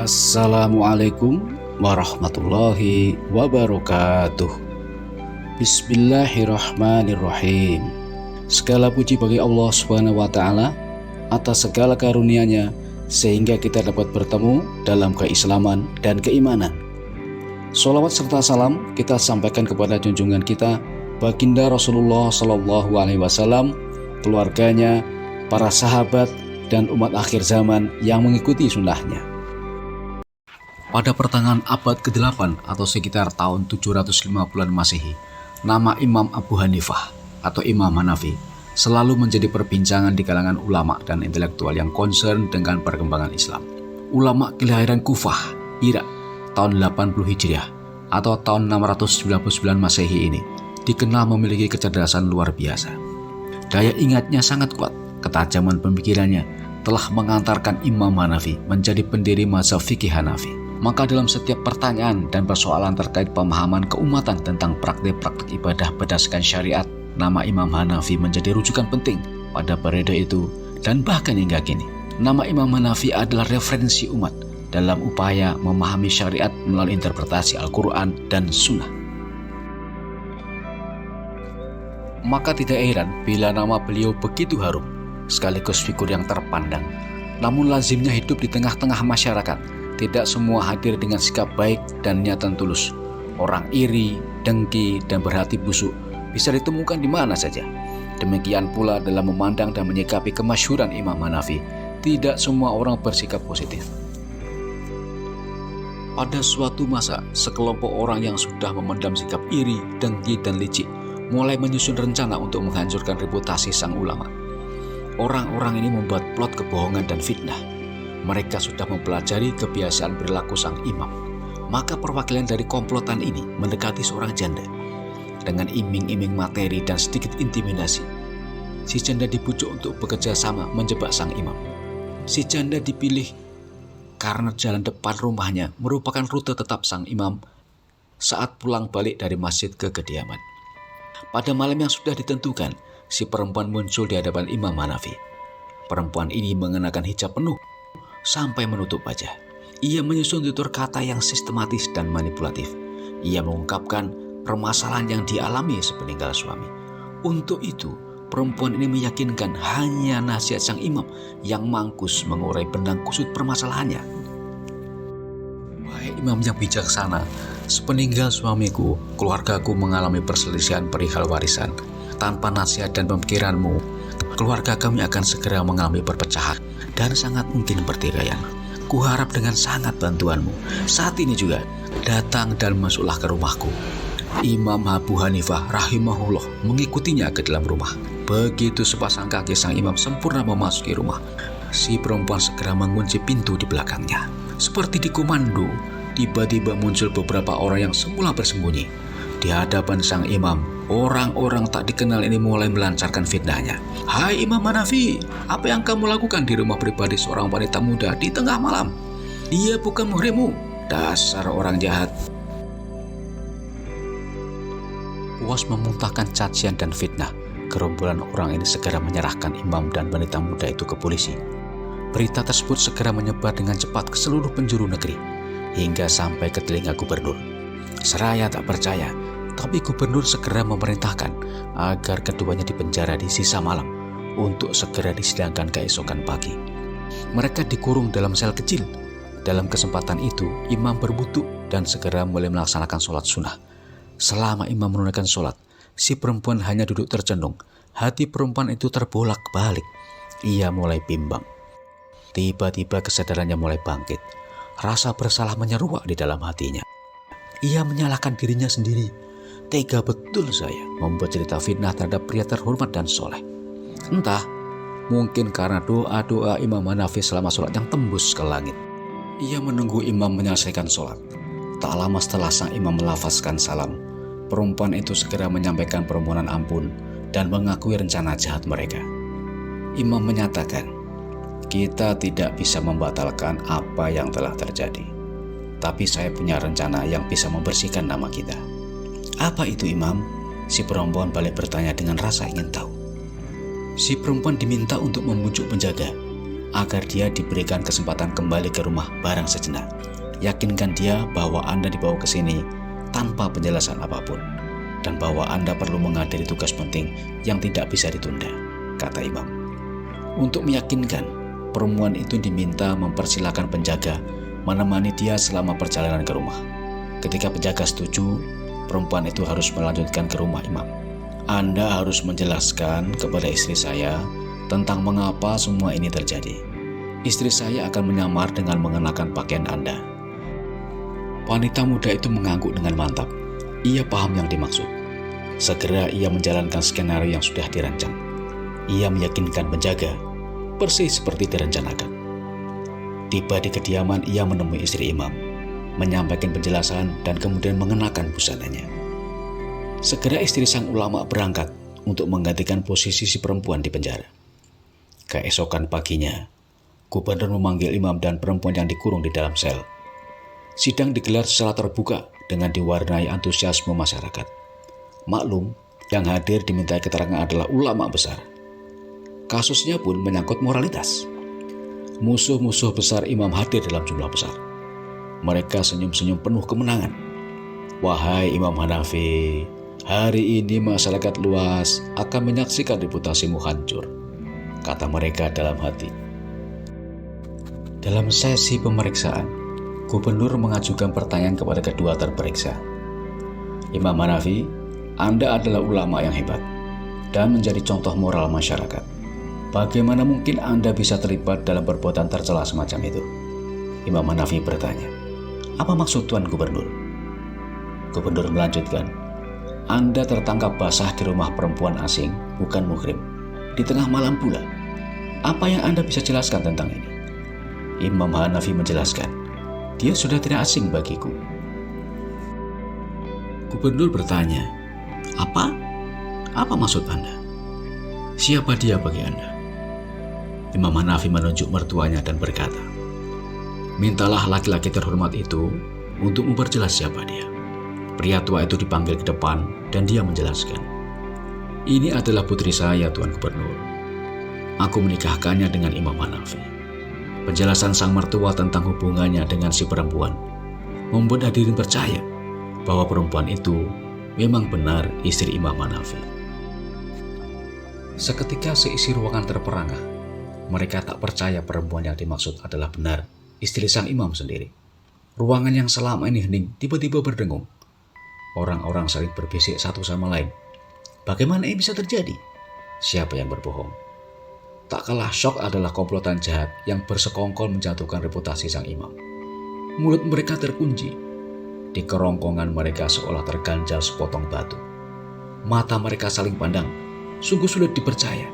Assalamualaikum warahmatullahi wabarakatuh. Bismillahirrahmanirrahim. Segala puji bagi Allah Subhanahu wa Ta'ala atas segala karunia-Nya sehingga kita dapat bertemu dalam keislaman dan keimanan. Sholawat serta salam kita sampaikan kepada junjungan kita Baginda Rasulullah Shallallahu Alaihi Wasallam, keluarganya, para sahabat, dan umat akhir zaman yang mengikuti sunnahnya. Pada pertengahan abad ke-8 atau sekitar tahun 750-an Masehi, nama Imam Abu Hanifah atau Imam Hanafi selalu menjadi perbincangan di kalangan ulama dan intelektual yang concern dengan perkembangan Islam. Ulama kelahiran Kufah, Irak, tahun 80 Hijriah atau tahun 699 Masehi ini dikenal memiliki kecerdasan luar biasa. Daya ingatnya sangat kuat, ketajaman pemikirannya telah mengantarkan Imam Hanafi menjadi pendiri mazhab fikih Hanafi. Maka dalam setiap pertanyaan dan persoalan terkait pemahaman keumatan tentang praktik-praktik ibadah berdasarkan syariat, nama Imam Hanafi menjadi rujukan penting pada periode itu dan bahkan hingga kini. Nama Imam Hanafi adalah referensi umat dalam upaya memahami syariat melalui interpretasi Al-Quran dan Sunnah. Maka tidak heran bila nama beliau begitu harum, sekaligus figur yang terpandang. Namun lazimnya hidup di tengah-tengah masyarakat, tidak semua hadir dengan sikap baik dan niatan tulus. Orang iri, dengki, dan berhati busuk bisa ditemukan di mana saja. Demikian pula dalam memandang dan menyikapi kemasyhuran Imam Hanafi, tidak semua orang bersikap positif. Pada suatu masa, sekelompok orang yang sudah memendam sikap iri, dengki, dan licik mulai menyusun rencana untuk menghancurkan reputasi sang ulama. Orang-orang ini membuat plot kebohongan dan fitnah. Mereka sudah mempelajari kebiasaan perilaku sang imam. Maka perwakilan dari komplotan ini mendekati seorang janda. Dengan iming-iming materi dan sedikit intimidasi, si janda dibujuk untuk bekerja sama menjebak sang imam. Si janda dipilih karena jalan depan rumahnya merupakan rute tetap sang imam saat pulang balik dari masjid ke kediaman. Pada malam yang sudah ditentukan, si perempuan muncul di hadapan Imam Hanafi. Perempuan ini mengenakan hijab penuh sampai menutup wajah. Ia menyusun tutur kata yang sistematis dan manipulatif. Ia mengungkapkan permasalahan yang dialami sepeninggal suami. Untuk itu, perempuan ini meyakinkan hanya nasihat sang imam yang mangkus mengurai benang kusut permasalahannya. Wahai imam yang bijaksana, sepeninggal suamiku, keluargaku mengalami perselisihan perihal warisan. Tanpa nasihat dan pemikiranmu, keluarga kami akan segera mengalami perpecahan dan sangat mungkin pertikaian. Kuharap dengan sangat bantuanmu. Saat ini juga, datang dan masuklah ke rumahku. Imam Abu Hanifah rahimahullah mengikutinya ke dalam rumah. Begitu sepasang kaki sang imam sempurna memasuki rumah, si perempuan segera mengunci pintu di belakangnya. Seperti dikomando, tiba-tiba muncul beberapa orang yang semula bersembunyi. Di hadapan sang imam, orang-orang tak dikenal ini mulai melancarkan fitnahnya. Hai Imam Hanafi, apa yang kamu lakukan di rumah pribadi seorang wanita muda di tengah malam? Dia bukan muhrimmu, dasar orang jahat. Puas memuntahkan cacian dan fitnah, gerombolan orang ini segera menyerahkan imam dan wanita muda itu ke polisi. Berita tersebut segera menyebar dengan cepat ke seluruh penjuru negeri, hingga sampai ke telinga gubernur. Seraya tak percaya, tapi gubernur segera memerintahkan agar keduanya dipenjara di sisa malam untuk segera disidangkan keesokan pagi. Mereka dikurung dalam sel kecil. Dalam kesempatan itu, imam berwudu dan segera mulai melaksanakan sholat sunnah. Selama imam menunaikan sholat, si perempuan hanya duduk tercenung. Hati perempuan itu terbolak-balik. Ia mulai bimbang. Tiba-tiba kesadarannya mulai bangkit. Rasa bersalah menyeruak di dalam hatinya. Ia menyalahkan dirinya sendiri. Tega betul saya membuat cerita fitnah terhadap pria terhormat dan soleh. Entah, mungkin karena doa-doa Imam Hanafi selama sholat yang tembus ke langit. Ia menunggu imam menyelesaikan sholat. Tak lama setelah sang imam melafazkan salam, perempuan itu segera menyampaikan permohonan ampun dan mengakui rencana jahat mereka. Imam menyatakan, kita tidak bisa membatalkan apa yang telah terjadi. Tapi saya punya rencana yang bisa membersihkan nama kita. Apa itu imam? Si perempuan balik bertanya dengan rasa ingin tahu. Si perempuan diminta untuk membujuk penjaga. agar dia diberikan kesempatan kembali ke rumah barang sejenak. Yakinkan dia bahwa Anda dibawa ke sini tanpa penjelasan apapun, dan bahwa Anda perlu menghadiri tugas penting yang tidak bisa ditunda, kata imam. Untuk meyakinkan, perempuan itu diminta mempersilahkan penjaga menemani dia selama perjalanan ke rumah. Ketika penjaga setuju, perempuan itu harus melanjutkan ke rumah imam. Anda harus menjelaskan kepada istri saya tentang mengapa semua ini terjadi. Istri saya akan menyamar dengan mengenakan pakaian Anda. Wanita muda itu mengangguk dengan mantap. Ia paham yang dimaksud. Segera ia menjalankan skenario yang sudah dirancang. Ia meyakinkan penjaga, persis seperti direncanakan. Tiba di kediaman, ia menemui istri imam, menyampaikan penjelasan dan kemudian mengenakan busananya. Segera istri sang ulama berangkat untuk menggantikan posisi si perempuan di penjara. Keesokan paginya, gubernur memanggil imam dan perempuan yang dikurung di dalam sel. Sidang digelar secara terbuka dengan diwarnai antusiasme masyarakat. Maklum, yang hadir dimintai keterangan adalah ulama besar. Kasusnya pun menyangkut moralitas. Musuh-musuh besar imam hadir dalam jumlah besar. Mereka senyum-senyum penuh kemenangan. Wahai Imam Hanafi, hari ini masyarakat luas akan menyaksikan reputasimu hancur, kata mereka dalam hati. Dalam sesi pemeriksaan, gubernur mengajukan pertanyaan kepada kedua terperiksa. Imam Hanafi, Anda adalah ulama yang hebat dan menjadi contoh moral masyarakat. Bagaimana mungkin Anda bisa terlibat dalam perbuatan tercela semacam itu? Imam Hanafi bertanya. Apa maksud Tuan Gubernur? Gubernur melanjutkan, Anda tertangkap basah di rumah perempuan asing, bukan muhrim, di tengah malam pula. Apa yang Anda bisa jelaskan tentang ini? Imam Hanafi menjelaskan, dia sudah tidak asing bagiku. Gubernur bertanya, Apa? Apa maksud Anda? Siapa dia bagi Anda? Imam Hanafi menunjuk mertuanya dan berkata, mintalah laki-laki terhormat itu untuk memperjelas siapa dia. Pria tua itu dipanggil ke depan dan dia menjelaskan, ini adalah putri saya, Tuan Gubernur. Aku menikahkannya dengan Imam Hanafi. Penjelasan sang mertua tentang hubungannya dengan si perempuan membuat hadirin percaya bahwa perempuan itu memang benar istri Imam Hanafi. Seketika seisi ruangan terperangah. Mereka tak percaya perempuan yang dimaksud adalah benar istri sang imam sendiri. Ruangan yang selama ini hening tiba-tiba berdengung. Orang-orang saling berbisik satu sama lain. Bagaimana ini bisa terjadi? Siapa yang berbohong? Tak kalah syok adalah komplotan jahat yang bersekongkol menjatuhkan reputasi sang imam. Mulut mereka terkunci. Di kerongkongan mereka seolah terganjal sepotong batu. Mata mereka saling pandang. Sungguh sulit dipercaya.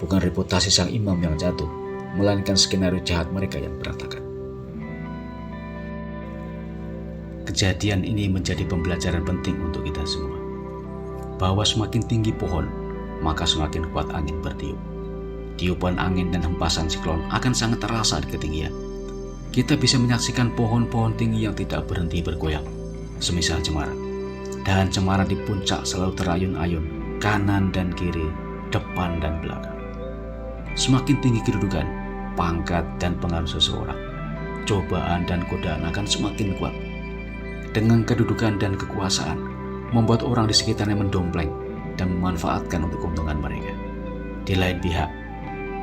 Bukan reputasi sang imam yang jatuh, melainkan skenario jahat mereka yang berantakan. Kejadian ini menjadi pembelajaran penting untuk kita semua. Bahwa semakin tinggi pohon, maka semakin kuat angin bertiup. Tiupan angin dan hempasan siklon akan sangat terasa di ketinggian. Kita bisa menyaksikan pohon-pohon tinggi yang tidak berhenti bergoyang, semisal cemara. Dahan cemara di puncak selalu terayun-ayun, kanan dan kiri, depan dan belakang. Semakin tinggi kedudukan, pangkat dan pengaruh seseorang, cobaan dan godaan akan semakin kuat. Dengan kedudukan dan kekuasaan, membuat orang di sekitarnya mendompleng dan memanfaatkan untuk keuntungan mereka. Di lain pihak,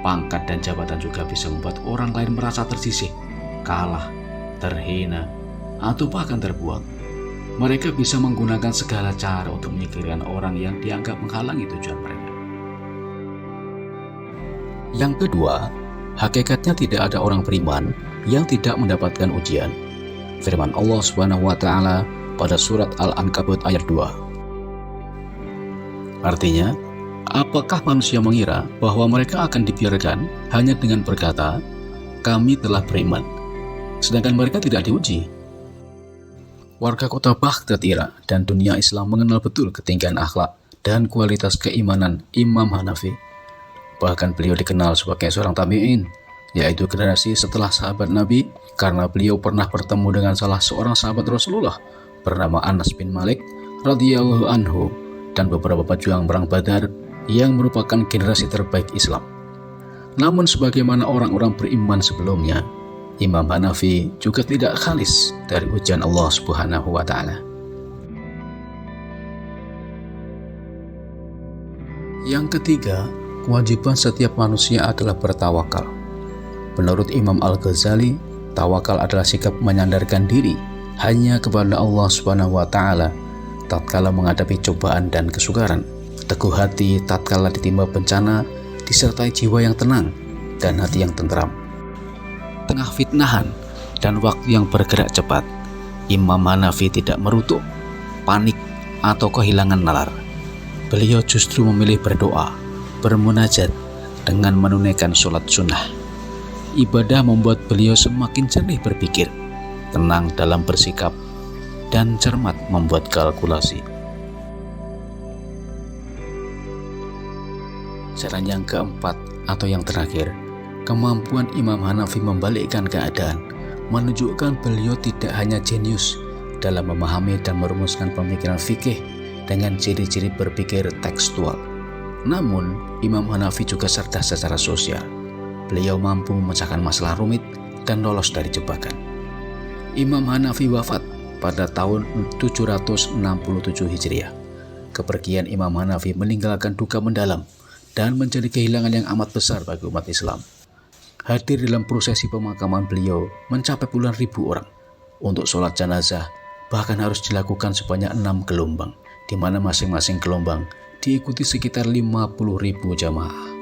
pangkat dan jabatan juga bisa membuat orang lain merasa tersisih, kalah, terhina, atau bahkan terbuang. Mereka bisa menggunakan segala cara untuk menyingkirkan orang yang dianggap menghalangi tujuan mereka. Yang kedua, hakikatnya tidak ada orang beriman yang tidak mendapatkan ujian. Firman Allah Subhanahu wa taala pada surat Al-Ankabut ayat 2. Artinya, apakah manusia mengira bahwa mereka akan dibiarkan hanya dengan berkata, kami telah beriman, sedangkan mereka tidak diuji? Warga kota Baghdad, Irak, dan dunia Islam mengenal betul ketinggian akhlak dan kualitas keimanan Imam Hanafi. Bahkan beliau dikenal sebagai seorang tabi'in, yaitu generasi setelah sahabat Nabi, karena beliau pernah bertemu dengan salah seorang sahabat Rasulullah bernama Anas bin Malik radhiyallahu anhu dan beberapa pejuang perang Badar yang merupakan generasi terbaik Islam. Namun sebagaimana orang-orang beriman sebelumnya, Imam Hanafi juga tidak khalis dari ujian Allah Subhanahu wa Ta'ala. Yang ketiga, kewajiban setiap manusia adalah bertawakal. Menurut Imam Al-Ghazali, tawakal adalah sikap menyandarkan diri hanya kepada Allah Subhanahu wa Ta'ala tatkala menghadapi cobaan dan kesukaran, teguh hati tatkala ditimpa bencana, disertai jiwa yang tenang dan hati yang tentram. Tengah fitnahan dan waktu yang bergerak cepat, Imam Hanafi tidak merutuk, panik, atau kehilangan nalar. Beliau justru memilih berdoa, bermunajat, dengan menunaikan sholat sunnah. Ibadah membuat beliau semakin jernih berpikir, tenang dalam bersikap, dan cermat membuat kalkulasi. Saran yang keempat atau yang terakhir, kemampuan Imam Hanafi membalikkan keadaan menunjukkan beliau tidak hanya jenius dalam memahami dan merumuskan pemikiran fikih dengan ciri-ciri berpikir tekstual. Namun, Imam Hanafi juga cerdas secara sosial. Beliau mampu memecahkan masalah rumit dan lolos dari jebakan. Imam Hanafi wafat pada tahun 767 Hijriah. Kepergian Imam Hanafi meninggalkan duka mendalam dan menjadi kehilangan yang amat besar bagi umat Islam. Hadir dalam prosesi pemakaman beliau mencapai puluhan ribu orang. Untuk sholat jenazah bahkan harus dilakukan sebanyak 6 gelombang, di mana masing-masing gelombang diikuti sekitar 50.000 jamaah.